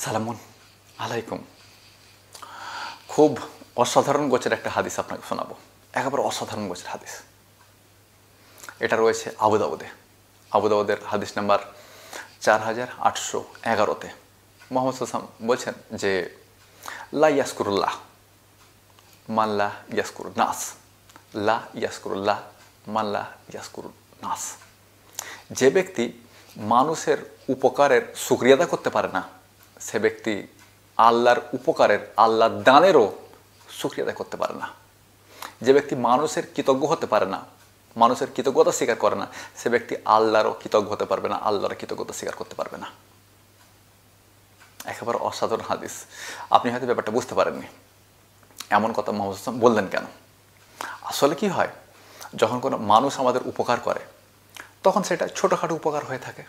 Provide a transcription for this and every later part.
সালামুন আলাইকুম। খুব অসাধারণ গোছের একটা হাদিস আপনাকে শোনাবো, একেবারে অসাধারণ গোছের হাদিস। এটা রয়েছে আবু দাউদের হাদিস নাম্বার 4811-তে। মোহাম্মদ সাল্লাল্লাহু আলাইহি ওয়াসাল্লাম বলছেন যে লা ইয়াসকুরুল্লাহ মান লা ইয়াসকুরুন নাস, লা ইয়াসকুরুল্লাহ মান লা ইয়াসকুরুন নাস। যে ব্যক্তি মানুষের উপকারের শুকরিয়া আদায় করতে পারে না, সে ব্যক্তি আল্লাহর উপকারের, আল্লাহর দানেরও শুকরিয়া আদায় করতে পারে না। যে ব্যক্তি মানুষের কৃতজ্ঞ হতে পারে না, মানুষের কৃতজ্ঞতা স্বীকার করে না, সে ব্যক্তি আল্লাহরও কৃতজ্ঞ হতে পারবে না, আল্লাহর কৃতজ্ঞতা স্বীকার করতে পারবে না। একেবারে অসাধারণ হাদিস। আপনি হয়তো ব্যাপারটা বুঝতে পারেননি, এমন কথা মুহাম্মদ সাল্লাল্লাহু আলাইহি ওয়াসাল্লাম বললেন কেন? আসলে কি হয়, যখন কোনো মানুষ আমাদের উপকার করে তখন সেটা ছোটোখাটো উপকার হয়ে থাকে,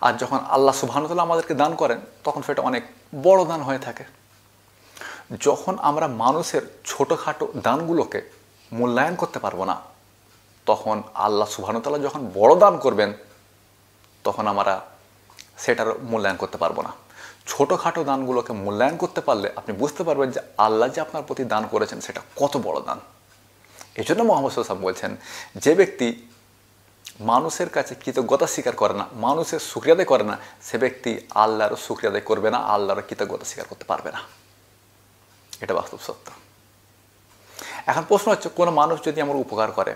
আর যখন আল্লাহ সুবহানাহু ওয়া তাআলা আমাদেরকে দান করেন তখন সেটা অনেক বড় দান হয়ে থাকে। যখন আমরা মানুষের ছোটোখাটো দানগুলোকে মূল্যায়ন করতে পারবো না, তখন আল্লাহ সুবহানাহু ওয়া তাআলা যখন বড় দান করবেন তখন আমরা সেটার মূল্যায়ন করতে পারবো না। ছোটোখাটো দানগুলোকে মূল্যায়ন করতে পারলে আপনি বুঝতে পারবেন যে আল্লাহ যে আপনার প্রতি দান করেছেন সেটা কত বড় দান। এই জন্য মুহাম্মদ সাল্লাল্লাহু আলাইহি ওয়াসাল্লাম বলছেন, যে ব্যক্তি মানুষের কাছে কৃতজ্ঞতা স্বীকার করে না, মানুষের শুকরিয়া আদায় করে না, সে ব্যক্তি আল্লাহরও শুকরিয়া আদায় করবে না, আল্লাহরও কৃতজ্ঞতা স্বীকার করতে পারবে না। এটা বাস্তব সত্য। এখন প্রশ্ন হচ্ছে, কোনো মানুষ যদি আমার উপকার করে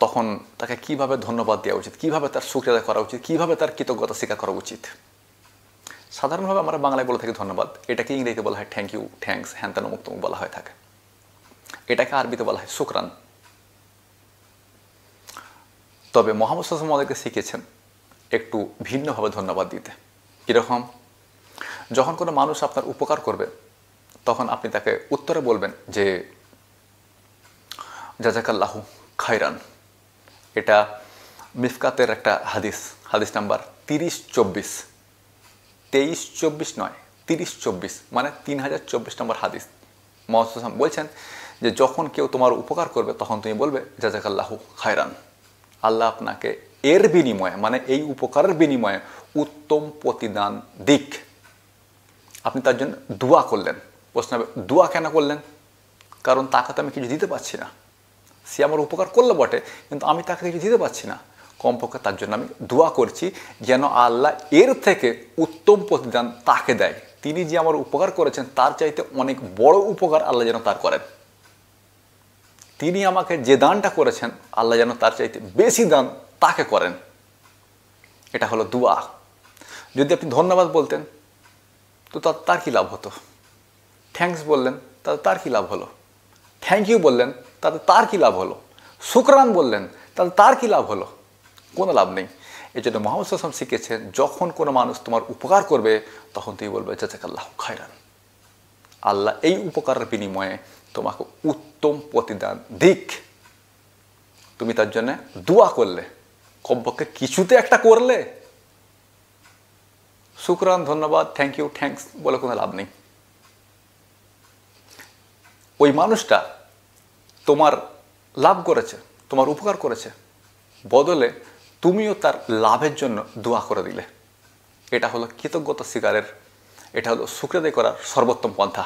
তখন তাকে কিভাবে ধন্যবাদ দেওয়া উচিত, কিভাবে তার শুকরিয়া আদায় করা উচিত, কিভাবে তার কৃতজ্ঞতা স্বীকার করা উচিত? সাধারণভাবে আমরা বাংলায় বলে থাকি ধন্যবাদ, এটাকে ইংরেজিতে বলা হয় থ্যাংক ইউ, থ্যাঙ্কস, হ্যান মুক্ত বলা হয়ে থাকে। এটাকে আরবিতে বলা হয় শুকরান। তবে মুহাম্মদ সাল্লাল্লাহু আলাইহি ওয়াসাল্লাম আমাদেরকে শিখিয়েছেন একটু ভিন্নভাবে ধন্যবাদ দিতে। কীরকম? যখন কোনো মানুষ আপনার উপকার করবে তখন আপনি তাকে উত্তরে বলবেন যে জাযাকাল্লাহু খায়রান। এটা মিফকাতের একটা হাদিস নাম্বার 3024, 2324 নয়, 3024, মানে 3024 নম্বর হাদিস। মুহাম্মদ সাল্লাল্লাহু আলাইহি ওয়াসাল্লাম বলছেন যে যখন কেউ তোমার উপকার করবে তখন তুমি বলবে জাযাকাল্লাহু খায়রান। আল্লাহ আপনাকে এর বিনিময়ে, মানে এই উপকারের বিনিময়ে উত্তম প্রতিদান দিক। আপনি তার জন্য দোয়া করলেন। প্রশ্ন হবে, দোয়া কেন করলেন? কারণ তাকে তো আমি কিছু দিতে পারছি না, সে আমার উপকার করলো বটে, কিন্তু আমি তাকে কিছু দিতে পারছি না। কমপক্ষে তার জন্য আমি দোয়া করছি যেন আল্লাহ এর থেকে উত্তম প্রতিদান তাকে দেয়। তিনি যে আমার উপকার করেছেন তার চাইতে অনেক বড় উপকার আল্লাহ যেন তার করেন। তিনি আমাকে যে দানটা করেছেন আল্লাহ যেন তার চাইতে বেশি দান তাকে করেন। এটা হলো দোয়া। যদি আপনি ধন্যবাদ বলতেন তো তার কী লাভ হতো? থ্যাঙ্কস বললেন তাতে তার কী লাভ হলো? থ্যাংক ইউ বললেন তাতে তার কী লাভ হলো? শুকরান বললেন তাতে তার কী লাভ হলো? কোনো লাভ নেই। এই জন্য মুহাম্মদ সাল্লাল্লাহু আলাইহি ওয়াসাল্লাম শিখেছেন, যখন কোনো মানুষ তোমার উপকার করবে তখন তুমি বলবে জাযাকাল্লাহু খায়রান। আল্লাহ এই উপকারের বিনিময়ে তোমাকে উত্তম প্রতিদান দিক। তুমি তার জন্য দোয়া করলে, কমপক্ষে কিছুতে একটা করলে। শুকরান, ধন্যবাদ, থ্যাংক ইউ, থ্যাঙ্কস বলে কোনো লাভ নেই। ওই মানুষটা তোমার লাভ করেছে, তোমার উপকার করেছে, বদলে তুমিও তার লাভের জন্য দোয়া করে দিলে। এটা হলো কৃতজ্ঞতা স্বীকারের, এটা হলো শুকরিয়া আদায় করার সর্বোত্তম পন্থা।